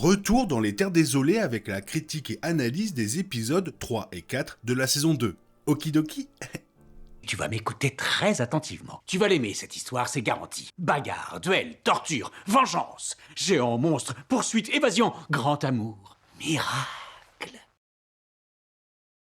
Retour dans les Terres désolées avec la critique et analyse des épisodes 3 et 4 de la saison 2. Okidoki. Tu vas m'écouter très attentivement. Tu vas l'aimer, cette histoire, c'est garanti. Bagarre, duel, torture, vengeance, géant, monstre, poursuite, évasion, grand amour, miracle.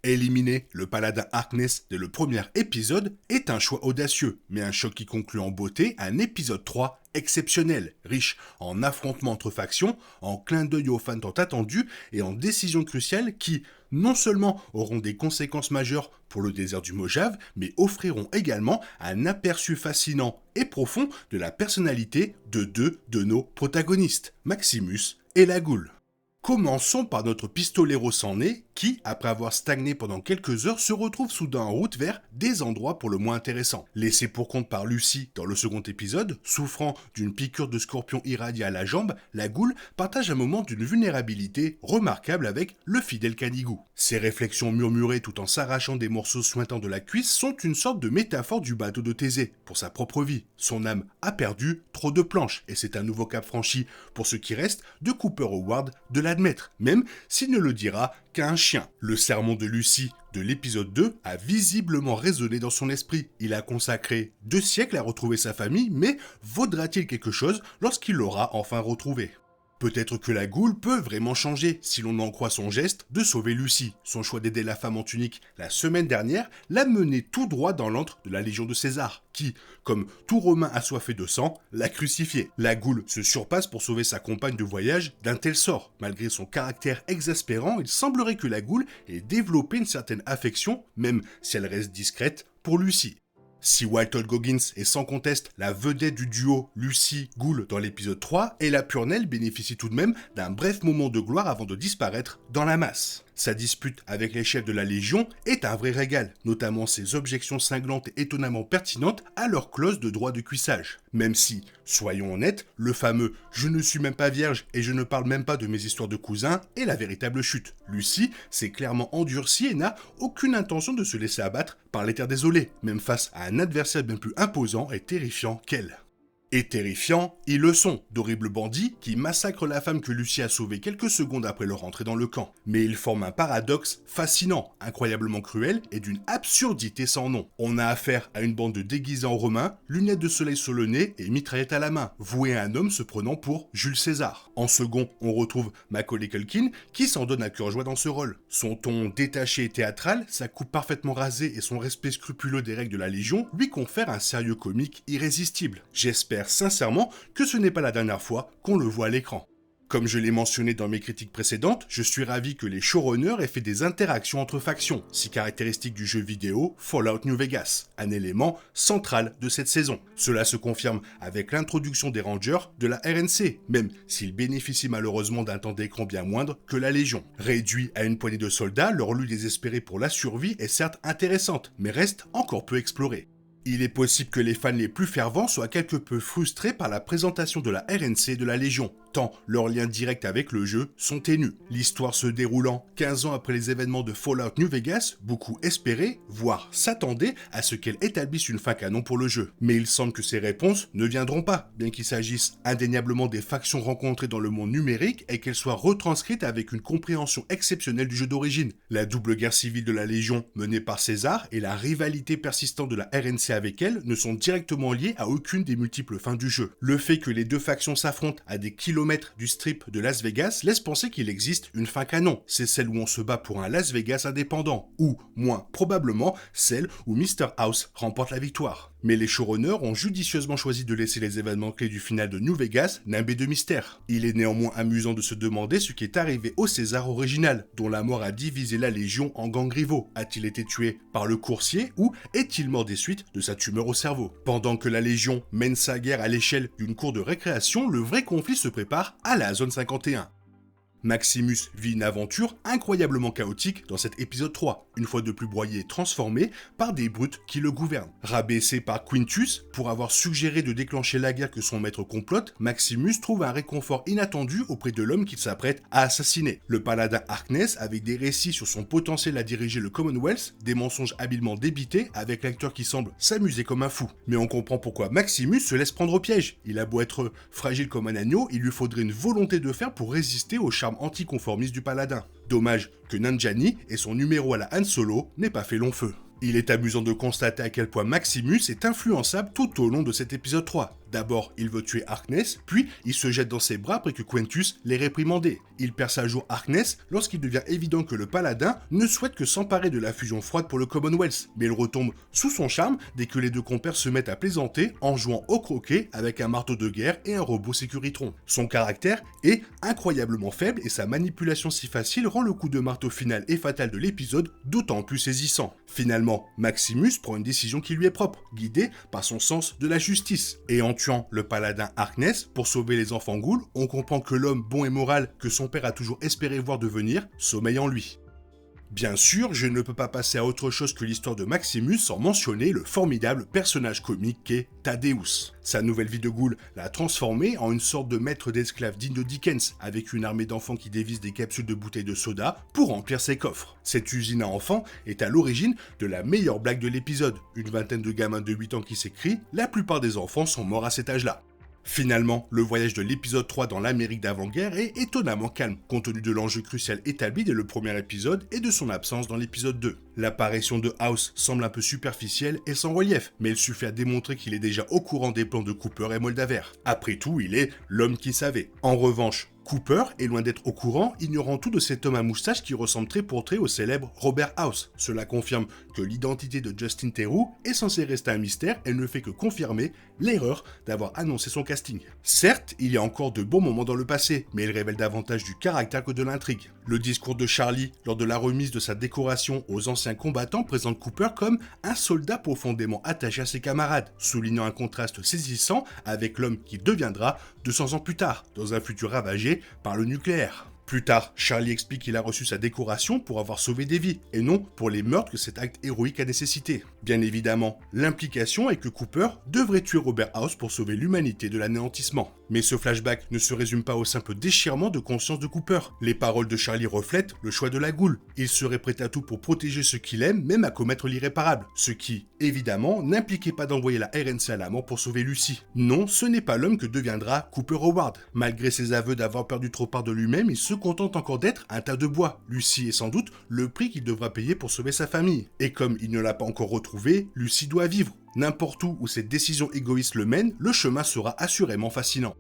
Éliminer le paladin Harkness dès le premier épisode est un choix audacieux, mais un choc qui conclut en beauté un épisode 3 exceptionnel, riche en affrontements entre factions, en clins d'œil aux fans tant attendus et en décisions cruciales qui, non seulement auront des conséquences majeures pour le désert du Mojave, mais offriront également un aperçu fascinant et profond de la personnalité de deux de nos protagonistes, Maximus et la Goule. Commençons par notre pistolero sans nez qui, après avoir stagné pendant quelques heures, se retrouve soudain en route vers des endroits pour le moins intéressants. Laissé pour compte par Lucy dans le second épisode, souffrant d'une piqûre de scorpion irradiée à la jambe, la Goule partage un moment d'une vulnérabilité remarquable avec le fidèle Canigou. Ses réflexions murmurées tout en s'arrachant des morceaux suintants de la cuisse sont une sorte de métaphore du bateau de Thésée pour sa propre vie. Son âme a perdu trop de planches et c'est un nouveau cap franchi pour ce qui reste de Cooper Howard de l'admettre, même s'il ne le dira qu'à un chien. Le sermon de Lucy de l'épisode 2 a visiblement résonné dans son esprit. Il a consacré 2 siècles à retrouver sa famille, mais vaudra-t-il quelque chose lorsqu'il l'aura enfin retrouvé ? Peut-être que la Goule peut vraiment changer si l'on en croit son geste de sauver Lucy. Son choix d'aider la femme en tunique la semaine dernière l'a mené tout droit dans l'antre de la Légion de César, qui, comme tout Romain assoiffé de sang, l'a crucifié. La Goule se surpasse pour sauver sa compagne de voyage d'un tel sort. Malgré son caractère exaspérant, il semblerait que la Goule ait développé une certaine affection, même si elle reste discrète, pour Lucy. Si Walton Goggins est sans conteste la vedette du duo Lucy-Goule dans l'épisode 3, Ella Purnell bénéficie tout de même d'un bref moment de gloire avant de disparaître dans la masse. Sa dispute avec les chefs de la Légion est un vrai régal, notamment ses objections cinglantes et étonnamment pertinentes à leur clause de droit de cuissage. Même si, soyons honnêtes, le fameux « je ne suis même pas vierge et je ne parle même pas de mes histoires de cousins » est la véritable chute. Lucy s'est clairement endurcie et n'a aucune intention de se laisser abattre par les Terres désolées, même face à un adversaire bien plus imposant et terrifiant qu'elle. Et terrifiants, ils le sont, d'horribles bandits qui massacrent la femme que Lucy a sauvée quelques secondes après leur entrée dans le camp. Mais ils forment un paradoxe fascinant, incroyablement cruel et d'une absurdité sans nom. On a affaire à une bande de déguisés en romains, lunettes de soleil sur le nez et mitraillette à la main, vouée à un homme se prenant pour Jules César. En second, on retrouve Macaulay Culkin qui s'en donne à cœur joie dans ce rôle. Son ton détaché et théâtral, sa coupe parfaitement rasée et son respect scrupuleux des règles de la Légion lui confèrent un sérieux comique irrésistible. J'espère sincèrement que ce n'est pas la dernière fois qu'on le voit à l'écran. Comme je l'ai mentionné dans mes critiques précédentes, je suis ravi que les showrunners aient fait des interactions entre factions, si caractéristiques du jeu vidéo Fallout New Vegas, un élément central de cette saison. Cela se confirme avec l'introduction des Rangers de la RNC, même s'ils bénéficient malheureusement d'un temps d'écran bien moindre que la Légion. Réduit à une poignée de soldats, leur lutte désespérée pour la survie est certes intéressante, mais reste encore peu explorée. Il est possible que les fans les plus fervents soient quelque peu frustrés par la présentation de la RNC de la Légion, tant leurs liens directs avec le jeu sont ténus. L'histoire se déroulant 15 ans après les événements de Fallout New Vegas, beaucoup espéraient, voire s'attendaient à ce qu'elle établisse une fin canon pour le jeu. Mais il semble que ces réponses ne viendront pas, bien qu'il s'agisse indéniablement des factions rencontrées dans le monde numérique et qu'elles soient retranscrites avec une compréhension exceptionnelle du jeu d'origine. La double guerre civile de la Légion menée par César et la rivalité persistante de la RNC avec elle ne sont directement liées à aucune des multiples fins du jeu. Le fait que les deux factions s'affrontent à des kilomètres du strip de Las Vegas laisse penser qu'il existe une fin canon. C'est celle où on se bat pour un Las Vegas indépendant, ou, moins probablement, celle où Mr. House remporte la victoire. Mais les showrunners ont judicieusement choisi de laisser les événements clés du final de New Vegas nimbés de mystère. Il est néanmoins amusant de se demander ce qui est arrivé au César original, dont la mort a divisé la Légion en gangs rivaux. A-t-il été tué par le coursier ou est-il mort des suites de sa tumeur au cerveau ? Pendant que la Légion mène sa guerre à l'échelle d'une cour de récréation, le vrai conflit se prépare à la zone 51. Maximus vit une aventure incroyablement chaotique dans cet épisode 3, une fois de plus broyé et transformé par des brutes qui le gouvernent. Rabaissé par Quintus pour avoir suggéré de déclencher la guerre que son maître complote, Maximus trouve un réconfort inattendu auprès de l'homme qu'il s'apprête à assassiner. Le paladin Harkness, avec des récits sur son potentiel à diriger le Commonwealth, des mensonges habilement débités avec l'acteur qui semble s'amuser comme un fou. Mais on comprend pourquoi Maximus se laisse prendre au piège. Il a beau être fragile comme un agneau, il lui faudrait une volonté de fer pour résister au charme anticonformiste du paladin. Dommage que Nanjiani et son numéro à la Han Solo n'aient pas fait long feu. Il est amusant de constater à quel point Maximus est influençable tout au long de cet épisode 3. D'abord, il veut tuer Harkness, puis il se jette dans ses bras après que Quintus l'ait réprimandé. Il perce à jour Harkness lorsqu'il devient évident que le paladin ne souhaite que s'emparer de la fusion froide pour le Commonwealth, mais il retombe sous son charme dès que les deux compères se mettent à plaisanter en jouant au croquet avec un marteau de guerre et un robot sécuritron. Son caractère est incroyablement faible et sa manipulation si facile rend le coup de marteau final et fatal de l'épisode d'autant plus saisissant. Finalement, Maximus prend une décision qui lui est propre, guidée par son sens de la justice. Et en tuant le paladin Harkness pour sauver les enfants ghouls, on comprend que l'homme bon et moral que son père a toujours espéré voir devenir sommeille en lui. Bien sûr, je ne peux pas passer à autre chose que l'histoire de Maximus sans mentionner le formidable personnage comique qu'est Thaddeus. Sa nouvelle vie de ghoul l'a transformé en une sorte de maître d'esclaves digne de Dickens, avec une armée d'enfants qui dévisent des capsules de bouteilles de soda pour remplir ses coffres. Cette usine à enfants est à l'origine de la meilleure blague de l'épisode. Une vingtaine de gamins de 8 ans qui s'écrient, la plupart des enfants sont morts à cet âge-là. Finalement, le voyage de l'épisode 3 dans l'Amérique d'avant-guerre est étonnamment calme, compte tenu de l'enjeu crucial établi dès le premier épisode et de son absence dans l'épisode 2. L'apparition de House semble un peu superficielle et sans relief, mais il suffit à démontrer qu'il est déjà au courant des plans de Cooper et Moldaver. Après tout, il est l'homme qui savait. En revanche, Cooper est loin d'être au courant, ignorant tout de cet homme à moustache qui ressemble trait pour trait au célèbre Robert House. Cela confirme que l'identité de Justin Theroux est censée rester un mystère et ne fait que confirmer l'erreur d'avoir annoncé son casting. Certes, il y a encore de bons moments dans le passé, mais il révèle davantage du caractère que de l'intrigue. Le discours de Charlie lors de la remise de sa décoration aux anciens combattants présente Cooper comme un soldat profondément attaché à ses camarades, soulignant un contraste saisissant avec l'homme qui deviendra 200 ans plus tard, dans un futur ravagé par le nucléaire. Plus tard, Charlie explique qu'il a reçu sa décoration pour avoir sauvé des vies, et non pour les meurtres que cet acte héroïque a nécessité. Bien évidemment, l'implication est que Cooper devrait tuer Robert House pour sauver l'humanité de l'anéantissement. Mais ce flashback ne se résume pas au simple déchirement de conscience de Cooper. Les paroles de Charlie reflètent le choix de la Ghoul. Il serait prêt à tout pour protéger ceux qu'il aime, même à commettre l'irréparable. Ce qui, évidemment, n'impliquait pas d'envoyer la RNC à la mort pour sauver Lucy. Non, ce n'est pas l'homme que deviendra Cooper Howard. Malgré ses aveux d'avoir perdu trop part de lui-même, il se contente encore d'être un tas de bois. Lucy est sans doute le prix qu'il devra payer pour sauver sa famille. Et comme il ne l'a pas encore retrouvé, Lucy doit vivre. N'importe où cette décision égoïste le mène, le chemin sera assurément fascinant.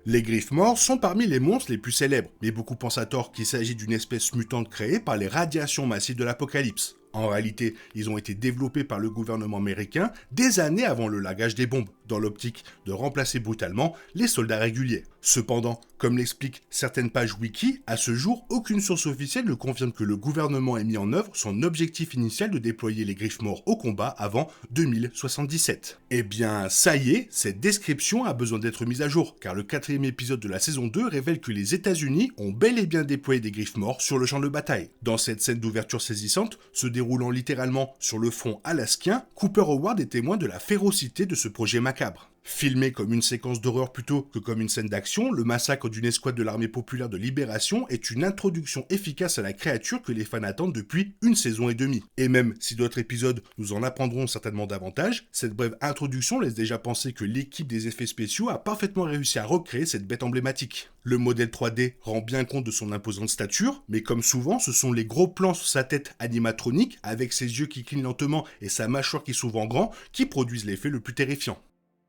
Les griffes morts sont parmi les monstres les plus célèbres, mais beaucoup pensent à tort qu'il s'agit d'une espèce mutante créée par les radiations massives de l'apocalypse. En réalité, ils ont été développés par le gouvernement américain des années avant le largage des bombes, dans l'optique de remplacer brutalement les soldats réguliers. Cependant, comme l'expliquent certaines pages wiki, à ce jour, aucune source officielle ne confirme que le gouvernement ait mis en œuvre son objectif initial de déployer les griffes morts au combat avant 2077. Eh bien, ça y est, cette description a besoin d'être mise à jour, car le 4e épisode de la saison 2 révèle que les États-Unis ont bel et bien déployé des griffes morts sur le champ de bataille. Dans cette scène d'ouverture saisissante, se déroulant littéralement sur le front alaskien, Cooper Howard est témoin de la férocité de ce projet macabre. Filmé comme une séquence d'horreur plutôt que comme une scène d'action, le massacre d'une escouade de l'armée populaire de libération est une introduction efficace à la créature que les fans attendent depuis une saison et demie. Et même si d'autres épisodes nous en apprendront certainement davantage, cette brève introduction laisse déjà penser que l'équipe des effets spéciaux a parfaitement réussi à recréer cette bête emblématique. Le modèle 3D rend bien compte de son imposante stature, mais comme souvent, ce sont les gros plans sur sa tête animatronique, avec ses yeux qui clignent lentement et sa mâchoire qui s'ouvre en grand, qui produisent l'effet le plus terrifiant.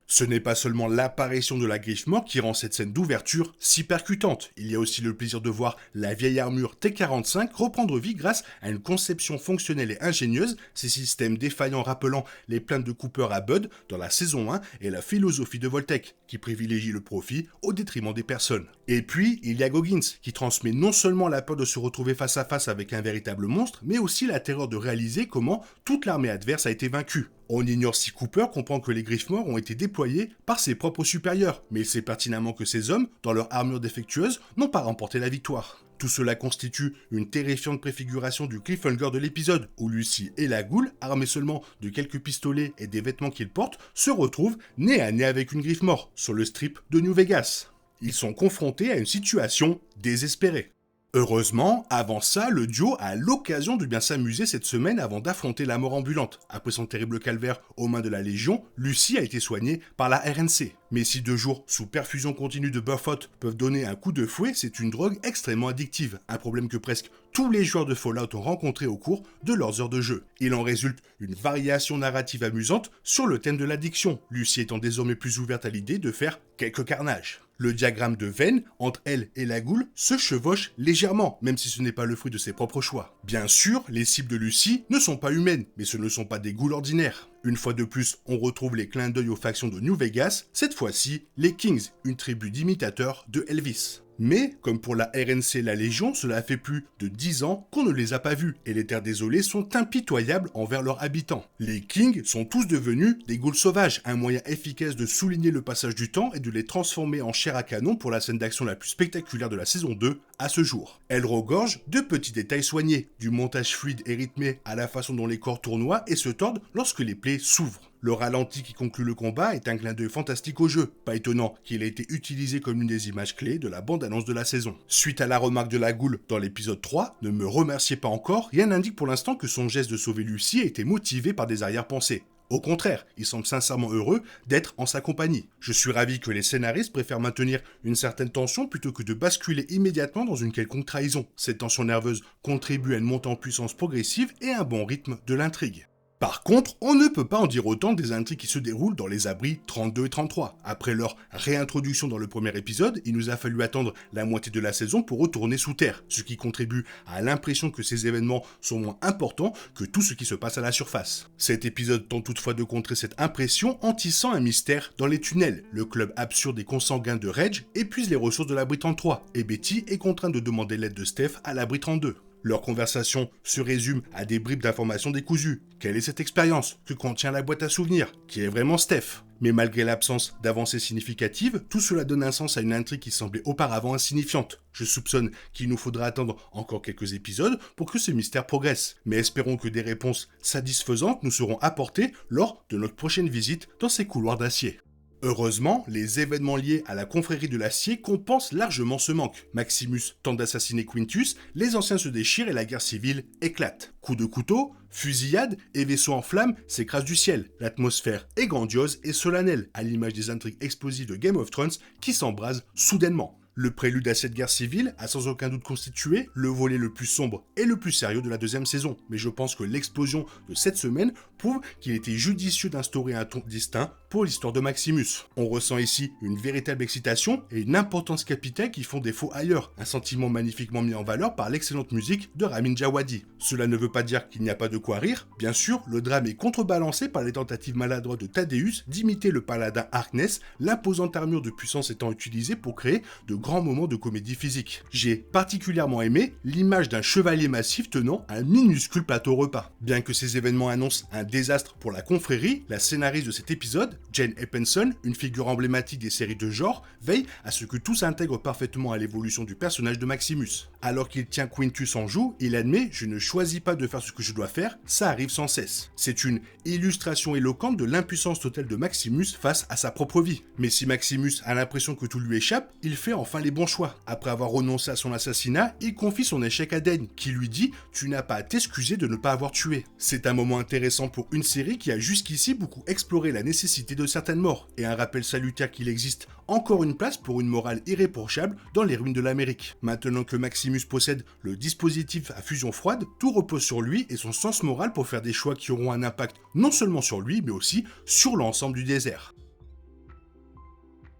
Ce n'est pas seulement l'apparition de la griffe morte qui rend cette scène d'ouverture si percutante. Il y a aussi le plaisir de voir la vieille armure T-45 reprendre vie grâce à une conception fonctionnelle et ingénieuse, ces systèmes défaillants rappelant les plaintes de Cooper à Bud dans la saison 1 et la philosophie de Voltec, qui privilégie le profit au détriment des personnes. Et puis, il y a Goggins, qui transmet non seulement la peur de se retrouver face à face avec un véritable monstre, mais aussi la terreur de réaliser comment toute l'armée adverse a été vaincue. On ignore si Cooper comprend que les Griffes-Morts ont été déployés par ses propres supérieurs, mais il sait pertinemment que ces hommes, dans leur armure défectueuse, n'ont pas remporté la victoire. Tout cela constitue une terrifiante préfiguration du cliffhanger de l'épisode, où Lucy et la Goule, armés seulement de quelques pistolets et des vêtements qu'ils portent, se retrouvent nez à nez avec une Griffe-Mort, sur le strip de New Vegas. Ils sont confrontés à une situation désespérée. Heureusement, avant ça, le duo a l'occasion de bien s'amuser cette semaine avant d'affronter la mort ambulante. Après son terrible calvaire aux mains de la Légion, Lucy a été soignée par la RNC. Mais si 2 jours sous perfusion continue de Buffout peuvent donner un coup de fouet, c'est une drogue extrêmement addictive, un problème que presque tous les joueurs de Fallout ont rencontré au cours de leurs heures de jeu. Il en résulte une variation narrative amusante sur le thème de l'addiction, Lucy étant désormais plus ouverte à l'idée de faire quelques carnages. Le diagramme de veine entre elle et la Goule se chevauche légèrement, même si ce n'est pas le fruit de ses propres choix. Bien sûr, les cibles de Lucy ne sont pas humaines, mais ce ne sont pas des Ghouls ordinaires. Une fois de plus, on retrouve les clins d'œil aux factions de New Vegas, cette fois-ci les Kings, une tribu d'imitateurs de Elvis. Mais, comme pour la RNC et la Légion, cela fait plus de 10 ans qu'on ne les a pas vus, et les Terres Désolées sont impitoyables envers leurs habitants. Les Kings sont tous devenus des Ghouls sauvages, un moyen efficace de souligner le passage du temps et de les transformer en chair à canon pour la scène d'action la plus spectaculaire de la saison 2 à ce jour. Elle regorge de petits détails soignés, du montage fluide et rythmé à la façon dont les corps tournoient et se tordent lorsque les plaies s'ouvrent. Le ralenti qui conclut le combat est un clin d'œil fantastique au jeu, pas étonnant qu'il ait été utilisé comme une des images clés de la bande-annonce de la saison. Suite à la remarque de la Goule dans l'épisode 3, ne me remerciez pas encore, rien n'indique pour l'instant que son geste de sauver Lucy a été motivé par des arrière-pensées. Au contraire, il semble sincèrement heureux d'être en sa compagnie. Je suis ravi que les scénaristes préfèrent maintenir une certaine tension plutôt que de basculer immédiatement dans une quelconque trahison. Cette tension nerveuse contribue à une montée en puissance progressive et à un bon rythme de l'intrigue. Par contre, on ne peut pas en dire autant des intrigues qui se déroulent dans les abris 32 et 33. Après leur réintroduction dans le premier épisode, il nous a fallu attendre la moitié de la saison pour retourner sous terre, ce qui contribue à l'impression que ces événements sont moins importants que tout ce qui se passe à la surface. Cet épisode tente toutefois de contrer cette impression en tissant un mystère dans les tunnels. Le club absurde et consanguin de Reg épuise les ressources de l'abri 33, et Betty est contrainte de demander l'aide de Steph à l'abri 32. Leur conversation se résume à des bribes d'informations décousues. Quelle est cette expérience? Que contient la boîte à souvenirs? Qui est vraiment Steph? Mais malgré l'absence d'avancées significatives, tout cela donne un sens à une intrigue qui semblait auparavant insignifiante. Je soupçonne qu'il nous faudra attendre encore quelques épisodes pour que ce mystère progresse. Mais espérons que des réponses satisfaisantes nous seront apportées lors de notre prochaine visite dans ces couloirs d'acier. Heureusement, les événements liés à la confrérie de l'acier compensent largement ce manque. Maximus tente d'assassiner Quintus, les anciens se déchirent et la guerre civile éclate. Coups de couteau, fusillades et vaisseaux en flammes s'écrasent du ciel. L'atmosphère est grandiose et solennelle, à l'image des intrigues explosives de Game of Thrones qui s'embrasent soudainement. Le prélude à cette guerre civile a sans aucun doute constitué le volet le plus sombre et le plus sérieux de la deuxième saison, mais je pense que l'explosion de cette semaine prouve qu'il était judicieux d'instaurer un ton distinct pour l'histoire de Maximus. On ressent ici une véritable excitation et une importance capitale qui font défaut ailleurs, un sentiment magnifiquement mis en valeur par l'excellente musique de Ramin Djawadi. Cela ne veut pas dire qu'il n'y a pas de quoi rire, bien sûr, le drame est contrebalancé par les tentatives maladroites de Thaddeus d'imiter le paladin Harkness, l'imposante armure de puissance étant utilisée pour créer de grands moments de comédie physique. J'ai particulièrement aimé l'image d'un chevalier massif tenant un minuscule plateau repas. Bien que ces événements annoncent un désastre pour la confrérie, la scénariste de cet épisode, Jane Eppenson, une figure emblématique des séries de genre, veille à ce que tout s'intègre parfaitement à l'évolution du personnage de Maximus. Alors qu'il tient Quintus en joue, il admet « Je ne choisis pas de faire ce que je dois faire, ça arrive sans cesse ». C'est une illustration éloquente de l'impuissance totale de Maximus face à sa propre vie. Mais si Maximus a l'impression que tout lui échappe, il fait enfin les bons choix. Après avoir renoncé à son assassinat, il confie son échec à Dane, qui lui dit « Tu n'as pas à t'excuser de ne pas avoir tué ». C'est un moment intéressant pour une série qui a jusqu'ici beaucoup exploré la nécessité de certaines morts, et un rappel salutaire qu'il existe encore une place pour une morale irréprochable dans les ruines de l'Amérique. Maintenant que Maximus possède le dispositif à fusion froide, tout repose sur lui et son sens moral pour faire des choix qui auront un impact non seulement sur lui, mais aussi sur l'ensemble du désert.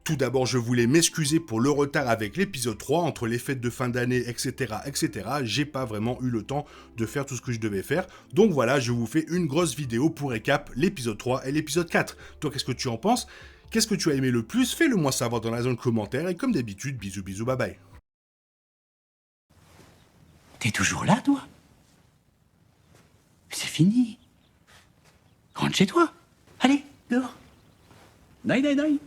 Tout d'abord, je voulais m'excuser pour le retard avec l'épisode 3, entre les fêtes de fin d'année, etc., etc. J'ai pas vraiment eu le temps de faire tout ce que je devais faire. Donc voilà, je vous fais une grosse vidéo pour récap l'épisode 3 et l'épisode 4. Toi, qu'est-ce que tu en penses? Qu'est-ce que tu as aimé le plus? Fais-le moi savoir dans la zone commentaire et comme d'habitude, bisous bisous, bye bye. T'es toujours là, toi? C'est fini. Rentre chez toi. Allez, dehors. Naï, naï, naï.